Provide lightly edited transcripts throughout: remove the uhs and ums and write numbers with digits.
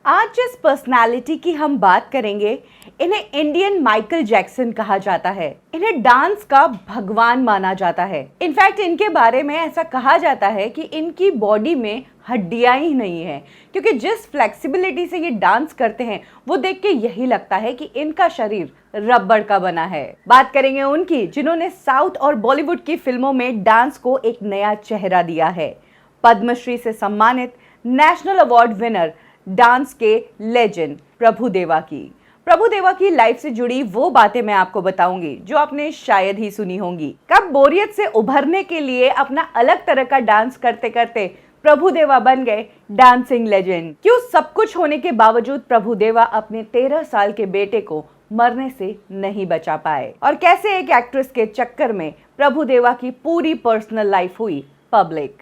आज जिस पर्सनालिटी की हम बात करेंगे, इन्हें इंडियन माइकल जैक्सन कहा जाता है। इन्हें डांस का भगवान माना जाता है। इनफैक्ट इनके बारे में ऐसा कहा जाता है कि इनकी बॉडी में हड्डियां ही नहीं है, क्योंकि जिस फ्लेक्सिबिलिटी से ये डांस करते हैं वो देख के यही लगता है कि इनका शरीर रबड़ का बना है। बात करेंगे उनकी, जिन्होंने साउथ और बॉलीवुड की फिल्मों में डांस को एक नया चेहरा दिया है। पद्मश्री से सम्मानित, नेशनल अवार्ड विनर, डांस के लेजेंड प्रभुदेवा की लाइफ से जुड़ी वो बातें मैं आपको बताऊंगी जो आपने शायद ही सुनी होंगी। कब बोरियत से उभरने के लिए अपना अलग तरह का डांस करते करते प्रभुदेवा बन गए डांसिंग लेजेंड। क्यों सब कुछ होने के बावजूद प्रभुदेवा अपने 13 साल के बेटे को मरने से नहीं बचा पाए, और कैसे एक एक्ट्रेस के चक्कर में प्रभुदेवा की पूरी पर्सनल लाइफ हुई पब्लिक।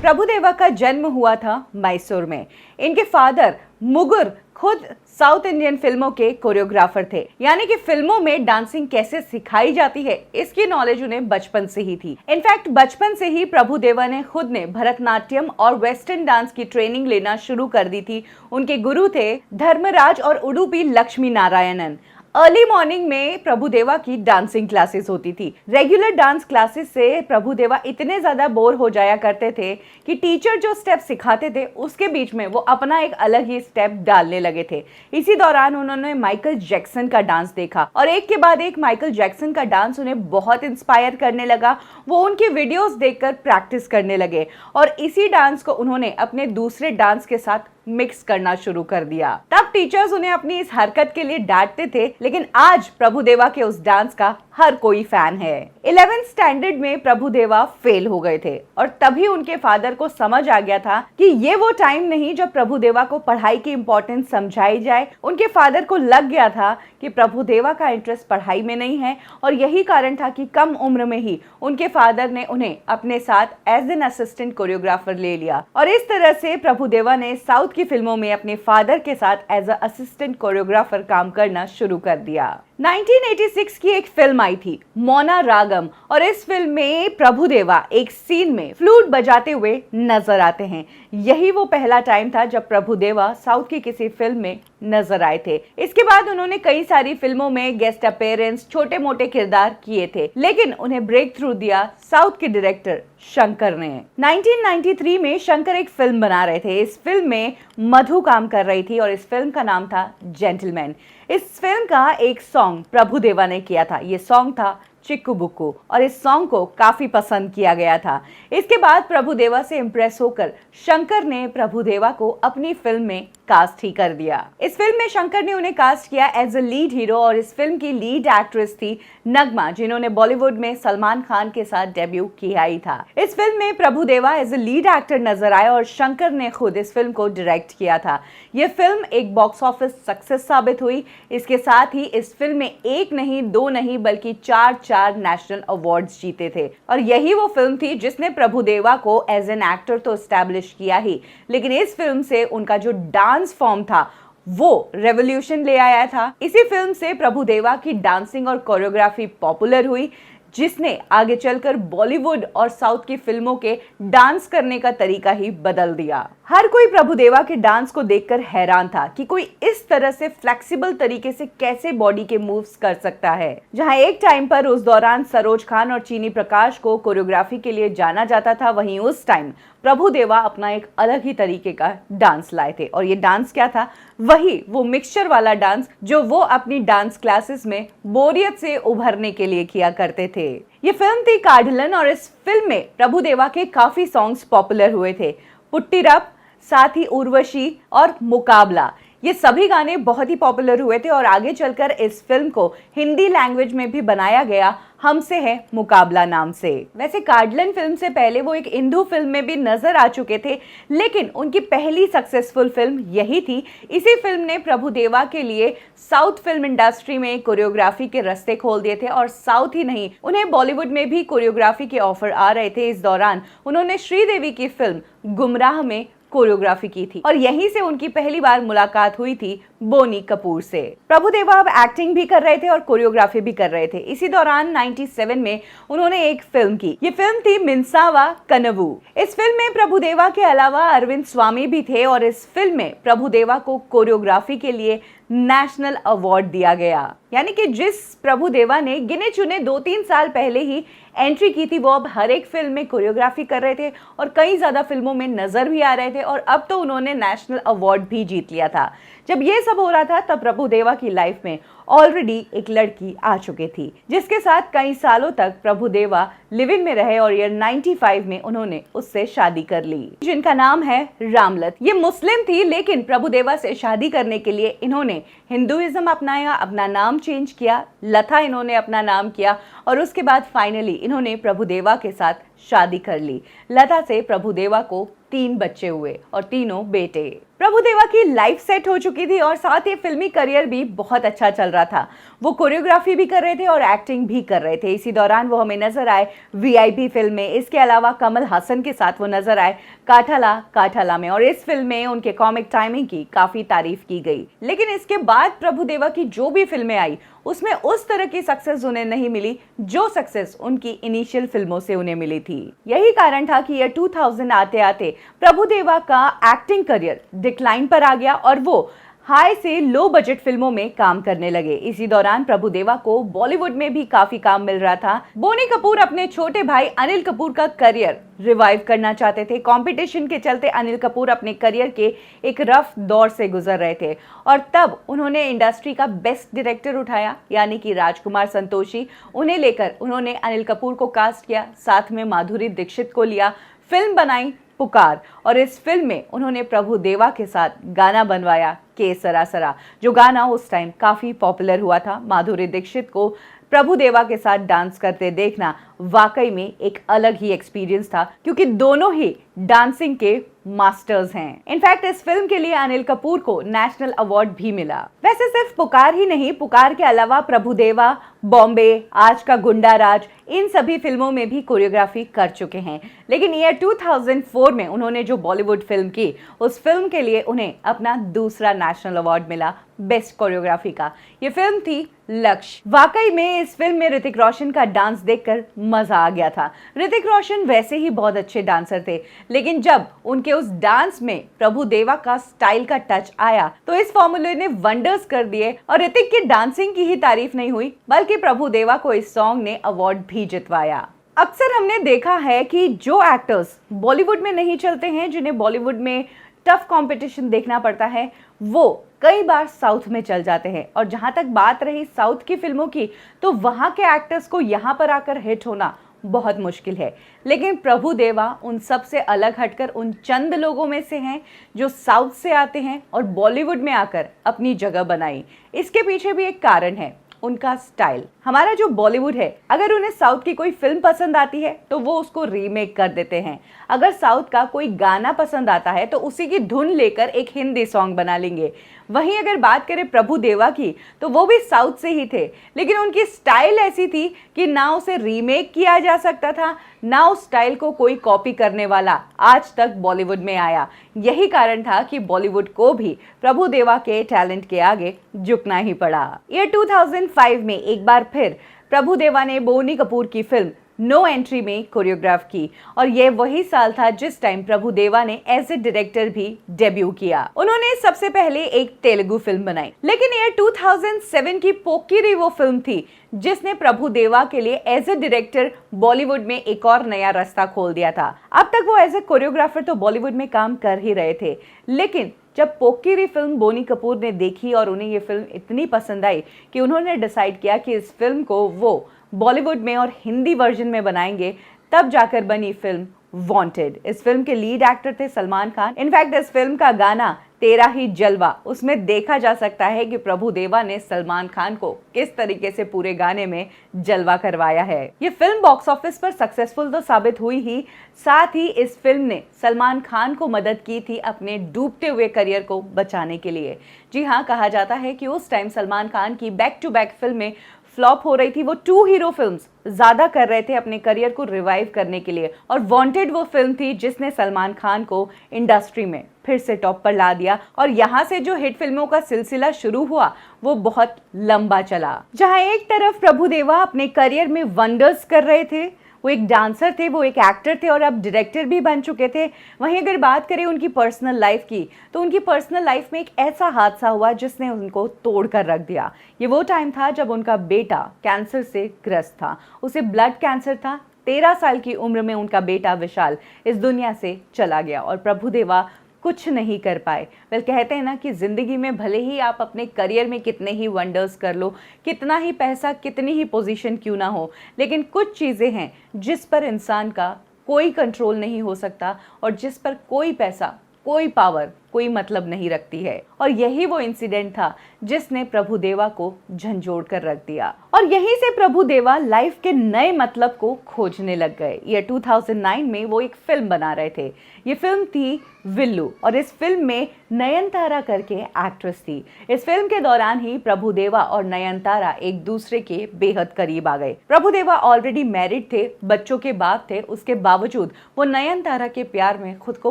प्रभुदेवा का जन्म हुआ था मैसूर में। इनके फादर मुगुर खुद साउथ इंडियन फिल्मों के कोरियोग्राफर थे, यानी कि फिल्मों में डांसिंग कैसे सिखाई जाती है इसकी नॉलेज उन्हें बचपन से ही थी। इनफैक्ट बचपन से ही प्रभुदेवा ने खुद ने भरतनाट्यम और वेस्टर्न डांस की ट्रेनिंग लेना शुरू कर दी थी। उनके गुरु थे धर्मराज और उडुपी लक्ष्मी नारायणन। अर्ली मॉर्निंग में प्रभुदेवा की डांसिंग क्लासेस होती थी। रेगुलर डांस क्लासेस से प्रभुदेवा इतने ज्यादा बोर हो जाया करते थे कि टीचर जो स्टेप सिखाते थे उसके बीच में वो अपना एक अलग ही स्टेप डालने लगे थे। इसी दौरान उन्होंने माइकल जैक्सन का डांस देखा और एक के बाद एक माइकल जैक्सन का डांस उन्हें बहुत इंस्पायर करने लगा। वो उनके वीडियोस देखकर प्रैक्टिस करने लगे और इसी डांस को उन्होंने अपने दूसरे डांस के साथ मिक्स करना शुरू कर दिया। तब टीचर्स उन्हें अपनी इस हरकत के लिए डांटते थे, लेकिन आज प्रभुदेवा के उस डांस का हर कोई फैन है। 11th स्टैंडर्ड में प्रभुदेवा फेल हो गए थे और तभी उनके फादर को समझ आ गया था कि ये वो टाइम नहीं जब प्रभुदेवा को पढ़ाई की इंपॉर्टेंस समझाई जाए। उनके फादर को लग गया था कि प्रभुदेवा का इंटरेस्ट पढ़ाई में नहीं है और यही कारण था कि कम उम्र में ही उनके फादर ने उन्हें अपने साथ एज एन असिस्टेंट कोरियोग्राफर ले लिया और इस तरह से प्रभुदेवा ने साउथ की फिल्मों में अपने फादर के साथ एज अ असिस्टेंट कोरियोग्राफर काम करना शुरू कर दिया। 1986 की एक फिल्म आई थी मोना रागम, और इस फिल्म में प्रभुदेवा एक सीन में फ्लूट बजाते हुए नजर आते हैं। यही वो पहला टाइम था जब प्रभुदेवा साउथ की किसी फिल्म में नजर आए थे। इसके बाद उन्होंने कई सारी फिल्मों में गेस्ट अपीयरेंस, छोटे मोटे किरदार किए थे, लेकिन उन्हें ब्रेक थ्रू दिया साउथ के डायरेक्टर शंकर ने। 1993 में शंकर एक फिल्म बना रहे थे। इस फिल्म में मधु काम कर रही थी और इस फिल्म का नाम था जेंटलमैन। इस फिल्म का एक सॉन्ग प्रभुदेवा ने किया था। ये सॉन्ग था चिक्कू बुक्कू और इस सॉन्ग को काफी पसंद किया गया था। इसके बाद प्रभुदेवा से इंप्रेस होकर शंकर ने प्रभुदेवा को अपनी फिल्म में कास्ट ही कर दिया। इस फिल्म में शंकर ने उन्हें कास्ट किया एज अ लीड हीरो और इस फिल्म की लीड एक्ट्रेस थी नगमा, जिन्होंने बॉलीवुड में सलमान खान के साथ डेब्यू किया ही था। इस फिल्म में Prabhudeva as a lead actor नजर आए और शंकर ने खुद इस फिल्म को डायरेक्ट किया था। यह फिल्म एक बॉक्स ऑफिस सक्सेस साबित हुई। इसके साथ ही इस फिल्म में एक नहीं, दो नहीं, बल्कि चार नेशनल अवार्ड्स जीते थे और यही वो फिल्म थी जिसने प्रभुदेवा को एज एन एक्टर तो एस्टैब्लिश किया ही, लेकिन इस फिल्म से उनका जो डांस फॉर्म था वो रेवोल्यूशन ले आया था। इसी फिल्म से प्रभुदेवा की डांसिंग और कोरियोग्राफी पॉपुलर हुई, जिसने आगे चलकर बॉलीवुड और साउथ की फिल्मों के डांस करने का तरीका ही बदल दिया। हर कोई प्रभुदेवा के डांस को देखकर हैरान था कि कोई इस तरह से फ्लेक्सिबल तरीके से कैसे बॉडी के मूव्स कर सकता है। जहां एक टाइम पर उस दौरान सरोज खान और चीनी प्रकाश को कोरियोग्राफी के लिए जाना जाता था, वहीं उस टाइम प्रभुदेवा अपना एक अलग ही तरीके का डांस लाए थे। और ये डांस क्या था? वही वो मिक्सचर वाला डांस जो वो अपनी डांस क्लासेस में बोरियत से उभरने के लिए किया करते थे। ये फिल्म थी काढलन और इस फिल्म में प्रभुदेवा के काफी सॉन्ग्स पॉपुलर हुए थे। पुट्टीरप, साथ ही उर्वशी और मुकाबला, ये सभी गाने बहुत ही पॉपुलर हुए थे और आगे चलकर इस फिल्म को हिंदी लैंग्वेज में भी बनाया गया हमसे है मुकाबला नाम से। वैसे काढलन फिल्म से पहले वो एक हिंदू फिल्म में भी नजर आ चुके थे, लेकिन उनकी पहली सक्सेसफुल फिल्म यही थी। इसी फिल्म ने प्रभुदेवा के लिए साउथ फिल्म इंडस्ट्री में कोरियोग्राफी के रास्ते खोल दिए थे और साउथ ही नहीं, उन्हें बॉलीवुड में भी कोरियोग्राफी के ऑफर आ रहे थे। इस दौरान उन्होंने श्रीदेवी की फिल्म गुमराह में कोरियोग्राफी की थी और यहीं से उनकी पहली बार मुलाकात हुई थी बोनी कपूर से। प्रभुदेवा अब एक्टिंग भी कर रहे थे और कोरियोग्राफी भी कर रहे थे। इसी दौरान 97 में उन्होंने एक फिल्म की। ये फिल्म थी मिंसावा कनवू। इस फिल्म में प्रभुदेवा के अलावा अरविंद स्वामी भी थे और इस फिल्म में प्रभुदेवा को कोरियोग्राफी के लिए नेशनल अवार्ड दिया गया। यानी कि जिस प्रभुदेवा ने गिने चुने 2-3 साल पहले ही एंट्री की थी, वो अब हर एक फिल्म में कोरियोग्राफी कर रहे थे और कई ज्यादा फिल्मों में नजर भी आ रहे थे और अब तो उन्होंने नेशनल अवार्ड भी जीत लिया था। जब ये सब हो रहा था तब प्रभुदेवा की लाइफ में ऑलरेडी एक लड़की आ चुकी थी जिसके साथ कई सालों तक प्रभुदेवा लिव इन में रहे और ईयर 95 में उन्होंने उससे शादी कर ली, जिनका नाम है रामलत। ये मुस्लिम थी लेकिन प्रभुदेवा से शादी करने के लिए इन्होंने हिंदुइज्म अपनाया, अपना नाम चेंज किया, लता इन्होंने अपना नाम किया और उसके बाद फाइनली इन्होंने प्रभुदेवा के साथ शादी कर ली। लता से प्रभुदेवा को 3 बच्चे हुए और तीनों बेटे। प्रभुदेवा की लाइफ सेट हो चुकी थी और साथ ही फिल्मी करियर भी बहुत अच्छा चल रहा था। वो कोरियोग्राफी भी कर रहे थे और एक्टिंग भी कर रहे थे। इसी दौरान वो हमें नजर आए वीआईपी फिल्म में। इसके अलावा कमल हसन के साथ वो नजर आए काठला काठला में और इस फिल्म में उनके कॉमिक टाइमिंग की काफी तारीफ की गई। लेकिन इसके बाद प्रभुदेवा की जो भी फिल्में आई उसमें उस तरह की सक्सेस उन्हें नहीं मिली जो सक्सेस उनकी इनिशियल फिल्मों से उन्हें मिली थी। यही कारण था कि ईयर 2000 आते आते प्रभुदेवा का एक्टिंग करियर डिक्लाइन पर आ गया और वो हाई से लो बजट फिल्मों में काम करने लगे। इसी दौरान प्रभुदेवा को बॉलीवुड में भी काफी काम मिल रहा था। बोनी कपूर अपने छोटे भाई अनिल कपूर का करियर रिवाइव करना चाहते थे। कंपटीशन के चलते अनिल कपूर अपने करियर के एक रफ दौर से गुजर रहे थे और तब उन्होंने इंडस्ट्री का बेस्ट डायरेक्टर उठाया यानी कि राजकुमार संतोषी। उन्हें लेकर उन्होंने अनिल कपूर को कास्ट किया, साथ में माधुरी दीक्षित को लिया, फिल्म बनाई पुकार और इस फिल्म में उन्होंने प्रभुदेवा के साथ गाना बनवाया के सरा सरा, जो गाना उस टाइम काफी पॉपुलर हुआ था। माधुरी दीक्षित को प्रभुदेवा के साथ डांस करते देखना वाकई में एक अलग ही एक्सपीरियंस था क्योंकि दोनों ही डांसिंग के मास्टर्स हैं। इनफैक्ट इस फिल्म के लिए अनिल कपूर को नेशनल अवार्ड भी मिला। वैसे सिर्फ पुकार ही नहीं, पुकार के अलावा प्रभुदेवा बॉम्बे, आज का गुंडा राज, इन सभी फिल्मों में भी कोरियोग्राफी कर चुके हैं। लेकिन ईयर 2004 में उन्होंने जो बॉलीवुड फिल्म की उस फिल्म के लिए उन्हें अपना दूसरा नेशनल अवार्ड मिला बेस्ट कोरियोग्राफी का। ये फिल्म थी लक्ष्य। वाकई में इस फिल्म में ऋतिक रोशन का डांस देखकर मजा आ गया था। ऋतिक रोशन वैसे ही बहुत अच्छे डांसर थे लेकिन जब उनके उस डांस में प्रभुदेवा का स्टाइल का टच आया तो इस फॉर्मूले ने वंडर्स कर दिए और ऋतिक की डांसिंग की ही तारीफ नहीं हुई बल्कि प्रभुदेवा को इस सॉन्ग ने अवार्ड भी जितवाया। अक्सर हमने देखा है कि जो एक्टर्स बॉलीवुड में नहीं चलते हैं, जिन्हें बॉलीवुड में टफ कंपटीशन देखना पड़ता है, वो कई बार साउथ में चल जाते हैं। और जहां तक बात रही साउथ की फिल्मों की तो वहां के एक्टर्स को यहां पर आकर हिट होना बहुत मुश्किल है। लेकिन प्रभुदेवा उन सब से अलग हटकर उन चंद लोगों में से हैं जो साउथ से आते हैं और बॉलीवुड में आकर अपनी जगह बनाई। इसके पीछे भी एक कारण है, उनका स्टाइल। हमारा जो बॉलीवुड है, अगर उन्हें साउथ की कोई फिल्म पसंद आती है तो वो उसको रीमेक कर देते हैं। अगर साउथ का कोई गाना पसंद आता है तो उसी की धुन लेकर एक हिंदी सॉन्ग बना लेंगे। वहीं अगर बात करें प्रभुदेवा की तो वो भी साउथ से ही थे लेकिन उनकी स्टाइल ऐसी थी कि ना उसे रीमेक किया जा सकता था, ना उस स्टाइल को कोई कॉपी करने वाला आज तक बॉलीवुड में आया। यही कारण था कि बॉलीवुड को भी प्रभुदेवा के टैलेंट के आगे झुकना ही पड़ा। ईयर 2005 में एक बार फिर प्रभुदेवा ने बोनी कपूर की फिल्म नो एंट्री में कोरियोग्राफ की और यह वही साल था जिस टाइम प्रभुदेवा ने एज ए डायरेक्टर भी डेब्यू किया। उन्होंने सबसे पहले एक तेलुगु फिल्म बनाई लेकिन ईयर 2007 की पोक्किरी वो फिल्म थी जिसने प्रभुदेवा के लिए एज ए डायरेक्टर बॉलीवुड में एक और नया रास्ता खोल दिया था। अब तक वो एज ए कोरियोग्राफर तो बॉलीवुड में काम कर ही रहे थे लेकिन जब पोक्किरी फिल्म बोनी कपूर ने देखी और उन्हें ये फिल्म इतनी पसंद आई कि उन्होंने डिसाइड किया कि इस फिल्म को वो बॉलीवुड में और हिंदी वर्जन में बनाएंगे, तब जाकर बनी फिल्म वांटेड। इस फिल्म के लीड एक्टर थे सलमान खान। इनफैक्ट इस फिल्म का गाना तेरा ही जलवा, उसमें देखा जा सकता है कि प्रभुदेवा ने सलमान खान को किस तरीके से पूरे गाने में जलवा करवाया है। ये फिल्म बॉक्स ऑफिस पर सक्सेसफुल तो साबित हुई ही, साथ ही इस फिल्म ने सलमान खान को मदद की थी अपने डूबते हुए करियर को बचाने के लिए। जी हाँ, कहा जाता है कि उस टाइम सलमान खान की बैक टू बैक फिल्में फ्लॉप हो रही थी, वो 2 हीरो फिल्म्स ज्यादा कर रहे थे अपने करियर को रिवाइव करने के लिए, और वांटेड वो फिल्म थी जिसने सलमान खान को इंडस्ट्री में फिर से टॉप पर ला दिया। और यहाँ से जो हिट फिल्मों का सिलसिला शुरू हुआ वो बहुत लंबा चला, जहाँ एक तरफ प्रभुदेवा अपने करियर में वंडर्स कर रहे थे, वो एक डांसर थे, वो एक एक्टर थे और अब डायरेक्टर भी बन चुके थे। वहीं अगर बात करें उनकी पर्सनल लाइफ की, तो उनकी पर्सनल लाइफ में एक ऐसा हादसा हुआ जिसने उनको तोड़ कर रख दिया। ये वो टाइम था जब उनका बेटा कैंसर से ग्रस्त था, उसे ब्लड कैंसर था। 13 साल की उम्र में उनका बेटा विशाल इस दुनिया से चला गया और प्रभुदेवा कुछ नहीं कर पाए। वेल, कहते हैं ना कि ज़िंदगी में भले ही आप अपने करियर में कितने ही वंडर्स कर लो, कितना ही पैसा, कितनी ही पोजीशन क्यों ना हो, लेकिन कुछ चीज़ें हैं जिस पर इंसान का कोई कंट्रोल नहीं हो सकता और जिस पर कोई पैसा, कोई पावर, कोई मतलब नहीं रखती है। और यही वो इंसिडेंट था जिसने प्रभुदेवा को झंझोड़ कर रख दिया और यहीं से प्रभुदेवा लाइफ के नए मतलब को खोजने लग गए। ये 2009 में वो एक फिल्म बना रहे थे। ये फिल्म थी विल्लू और इस फिल्म में नयनतारा करके एक्ट्रेस थी। इस फिल्म के दौरान ही प्रभुदेवा और नयनतारा एक दूसरे के बेहद करीब आ गए। प्रभुदेवा ऑलरेडी मैरिड थे, बच्चों के बाप थे, उसके बावजूद वो नयनतारा के प्यार में खुद को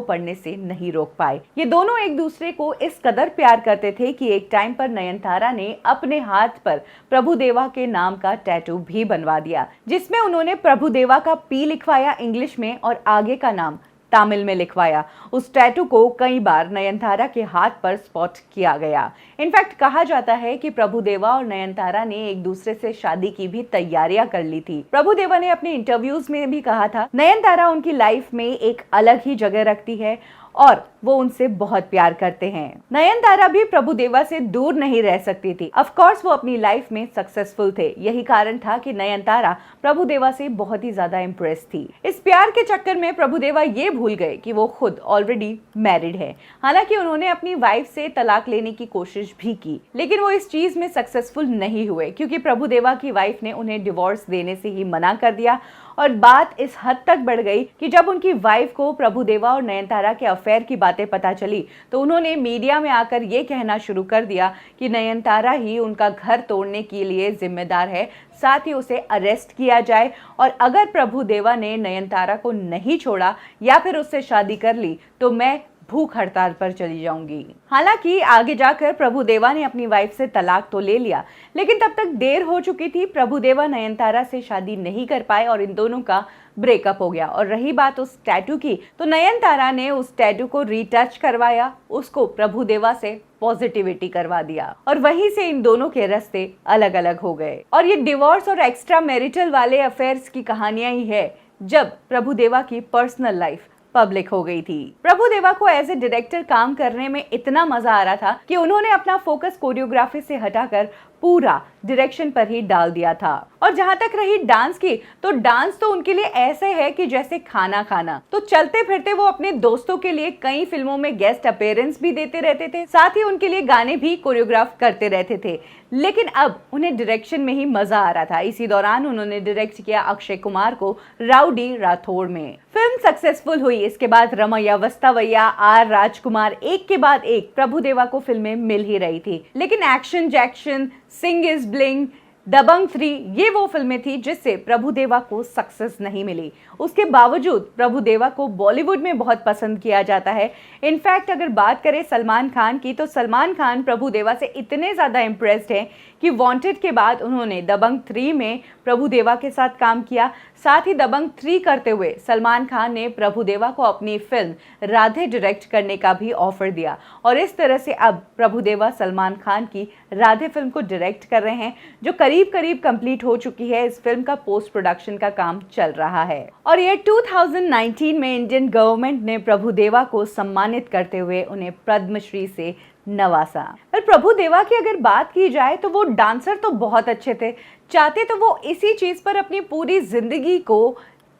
पड़ने से नहीं रोक पाए। ये दोनों एक दूसरे को इस कदर प्यार करते थे कि एक टाइम पर नयनतारा ने अपने हाथ पर प्रभुदेवा के नाम का टैटू भी बनवा दिया, जिसमें उन्होंने प्रभुदेवा का पी लिखवाया इंग्लिश में और आगे का नाम तमिल में लिखवाया। उस टैटू को कई बार नयनतारा के हाथ पर स्पॉट किया गया। इनफैक्ट कहा जाता है कि प्रभुदेवा और नयनतारा ने एक दूसरे से शादी की भी तैयारियां कर ली थी। प्रभुदेवा ने अपने इंटरव्यूज में भी कहा था, नयनतारा उनकी लाइफ में एक अलग ही जगह रखती है और वो उनसे बहुत प्यार करते हैं। नयनतारा भी प्रभुदेवा से दूर नहीं रह सकती थी। ऑफ कोर्स वो अपनी लाइफ में सक्सेसफुल थे, यही कारण था कि नयनतारा प्रभुदेवा से बहुत ही ज्यादा इम्प्रेस थी। इस प्यार के चक्कर में प्रभुदेवा ये भूल गए कि वो खुद ऑलरेडी मैरिड है। हालांकि उन्होंने अपनी वाइफ से तलाक लेने की कोशिश भी की, लेकिन वो इस चीज में सक्सेसफुल नहीं हुए क्योंकि प्रभुदेवा की वाइफ ने उन्हें डिवोर्स देने से ही मना कर दिया। और बात इस हद तक बढ़ गई कि जब उनकी वाइफ को प्रभुदेवा और नयनतारा के अफेयर की बातें पता चली तो उन्होंने मीडिया में आकर ये कहना शुरू कर दिया कि नयनतारा ही उनका घर तोड़ने के लिए जिम्मेदार है, साथ ही उसे अरेस्ट किया जाए और अगर प्रभुदेवा ने नयनतारा को नहीं छोड़ा या फिर उससे शादी कर ली तो मैं भूख हड़ताल पर चली जाऊंगी। हालांकि आगे जाकर प्रभुदेवा ने अपनी वाइफ से तलाक तो ले लिया, लेकिन तब तक देर हो चुकी थी। प्रभुदेवा नयनतारा से शादी नहीं कर पाए और इन दोनों का ब्रेकअप हो गया। और रही बात उस टैटू की, तो नयनतारा ने उस टैटू को रीटच करवाया, उसको प्रभुदेवा से पॉजिटिविटी करवा दिया और वहीं से इन दोनों के रास्ते अलग अलग हो गए। और ये डिवोर्स और एक्स्ट्रा मैरिटल वाले अफेयर्स की कहानियां ही है जब प्रभुदेवा की पर्सनल लाइफ पब्लिक हो गई थी। प्रभुदेवा को एज ए डायरेक्टर काम करने में इतना मजा आ रहा था कि उन्होंने अपना फोकस कोरियोग्राफी से हटाकर पूरा डायरेक्शन पर ही डाल दिया था। और जहां तक रही डांस की, तो डांस तो उनके लिए ऐसे है कि जैसे खाना खाना। तो चलते फिरते वो अपने दोस्तों के लिए कई फिल्मों में गेस्ट अपीयरेंस भी देते रहते थे, साथ ही उनके लिए गाने भी कोरियोग्राफ करते रहते थे। लेकिन अब उन्हें डायरेक्शन में ही मजा आ रहा था। इसी दौरान उन्होंने डायरेक्ट किया अक्षय कुमार को राउडी राठौड़ में। फिल्म सक्सेसफुल हुई। इसके बाद रमैया वस्तावैया, आर राजकुमार, एक के बाद एक प्रभुदेवा को फिल्में मिल ही रही थी। लेकिन Action Jackson, Singh is Bling, Dabangg 3 ये वो फिल्में थी जिससे प्रभुदेवा को सक्सेस नहीं मिली। उसके बावजूद प्रभुदेवा को बॉलीवुड में बहुत पसंद किया जाता है। इनफैक्ट अगर बात करें सलमान खान की, तो सलमान खान प्रभुदेवा से इतने ज़्यादा इम्प्रेस्ड हैं कि वांटेड के बाद उन्होंने दबंग 3 में प्रभुदेवा के साथ काम किया। साथ ही दबंग 3 करते हुए सलमान खान ने प्रभुदेवा को अपनी फिल्म राधे डायरेक्ट करने का भी ऑफर दिया और इस तरह से अब प्रभुदेवा सलमान खान की राधे फिल्म को डायरेक्ट कर रहे हैं, जो करीब करीब कंप्लीट हो चुकी है। इस फिल्म का पोस्ट प्रोडक्शन का काम चल रहा है और ये 2019 में इंडियन गवर्नमेंट ने प्रभुदेवा को सम्मानित करते हुए उन्हें पद्मश्री से नवासा। पर प्रभुदेवा की अगर बात की जाए तो वो डांसर तो बहुत अच्छे थे, चाहते तो वो इसी चीज पर अपनी पूरी जिंदगी को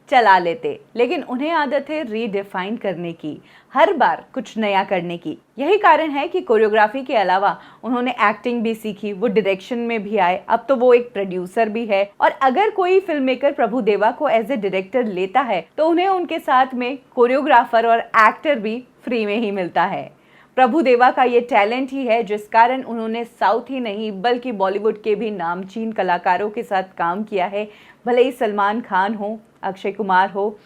चला लेते, लेकिन उन्हें आदत है रीडिफाइन करने की, हर बार कुछ नया करने की। यही कारण है कि कोरियोग्राफी के अलावा उन्होंने एक्टिंग भी सीखी, वो डायरेक्शन में भी आए, अब तो वो एक प्रोड्यूसर भी है। और अगर कोई फिल्म मेकर प्रभुदेवा को एज ए डायरेक्टर लेता है तो उन्हें उनके साथ में कोरियोग्राफर और एक्टर भी फ्री में ही मिलता है। प्रभुदेवा का ये टैलेंट ही है जिस कारण उन्होंने साउथ ही नहीं बल्कि बॉलीवुड के भी नामचीन कलाकारों के साथ काम किया है। भले ही सलमान खान हो, अक्षय कुमार हो,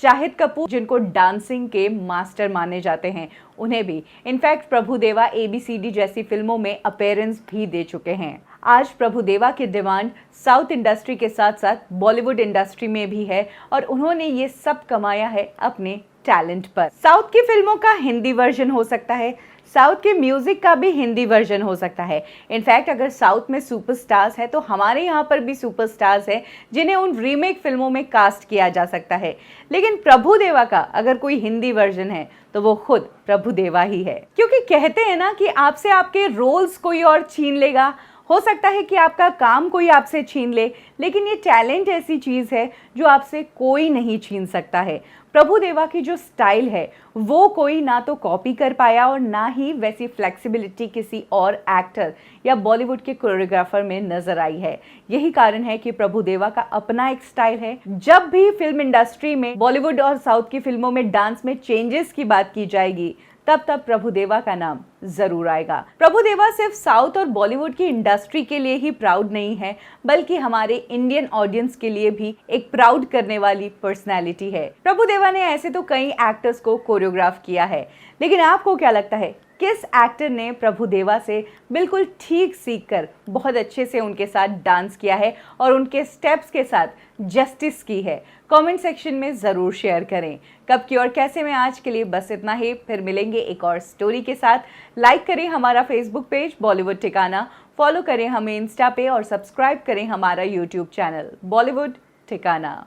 शाहिद कपूर, जिनको डांसिंग के मास्टर माने जाते हैं, उन्हें भी। इनफैक्ट प्रभुदेवा ABCD जैसी फिल्मों में अपीयरेंस भी दे चुके हैं। आज प्रभुदेवा की डिमांड साउथ इंडस्ट्री के साथ साथ बॉलीवुड इंडस्ट्री में भी है और उन्होंने ये सब कमाया है अपने टैलेंट पर। साउथ की फिल्मों का हिंदी वर्जन हो सकता है, साउथ के म्यूजिक का भी हिंदी वर्जन हो सकता है। इनफैक्ट अगर साउथ में सुपरस्टार्स है तो हमारे यहाँ पर भी सुपरस्टार्स है जिन्हें उन रीमेक फिल्मों में कास्ट किया जा सकता है। लेकिन प्रभुदेवा का अगर कोई हिंदी वर्जन है तो वो खुद प्रभुदेवा ही है, क्योंकि कहते हैं ना कि आपसे आपके रोल्स कोई और छीन लेगा। हो सकता है कि आपका काम कोई आपसे छीन ले, लेकिन ये टैलेंट ऐसी चीज़ है जो आपसे कोई नहीं छीन सकता है। प्रभुदेवा की जो स्टाइल है वो कोई ना तो कॉपी कर पाया और ना ही वैसी फ्लेक्सिबिलिटी किसी और एक्टर या बॉलीवुड के कोरियोग्राफर में नजर आई है। यही कारण है कि प्रभुदेवा का अपना एक स्टाइल है। जब भी फिल्म इंडस्ट्री में बॉलीवुड और साउथ की फिल्मों में डांस में चेंजेस की बात की जाएगी तब प्रभुदेवा का नाम जरूर आएगा। प्रभुदेवा सिर्फ साउथ और बॉलीवुड की इंडस्ट्री के लिए ही प्राउड नहीं है, बल्कि हमारे इंडियन ऑडियंस के लिए भी एक प्राउड करने वाली पर्सनैलिटी है। प्रभुदेवा ने ऐसे तो कई एक्टर्स को कोरियोग्राफ किया है, लेकिन आपको क्या लगता है किस एक्टर ने प्रभुदेवा से बिल्कुल ठीक सीखकर बहुत अच्छे से उनके साथ डांस किया है और उनके स्टेप्स के साथ जस्टिस की है? कमेंट सेक्शन में ज़रूर शेयर करें। कब की और कैसे में आज के लिए बस इतना ही। फिर मिलेंगे एक और स्टोरी के साथ। लाइक करें हमारा फेसबुक पेज बॉलीवुड ठिकाना, फॉलो करें हमें इंस्टा पे और सब्सक्राइब करें हमारा यूट्यूब चैनल बॉलीवुड ठिकाना।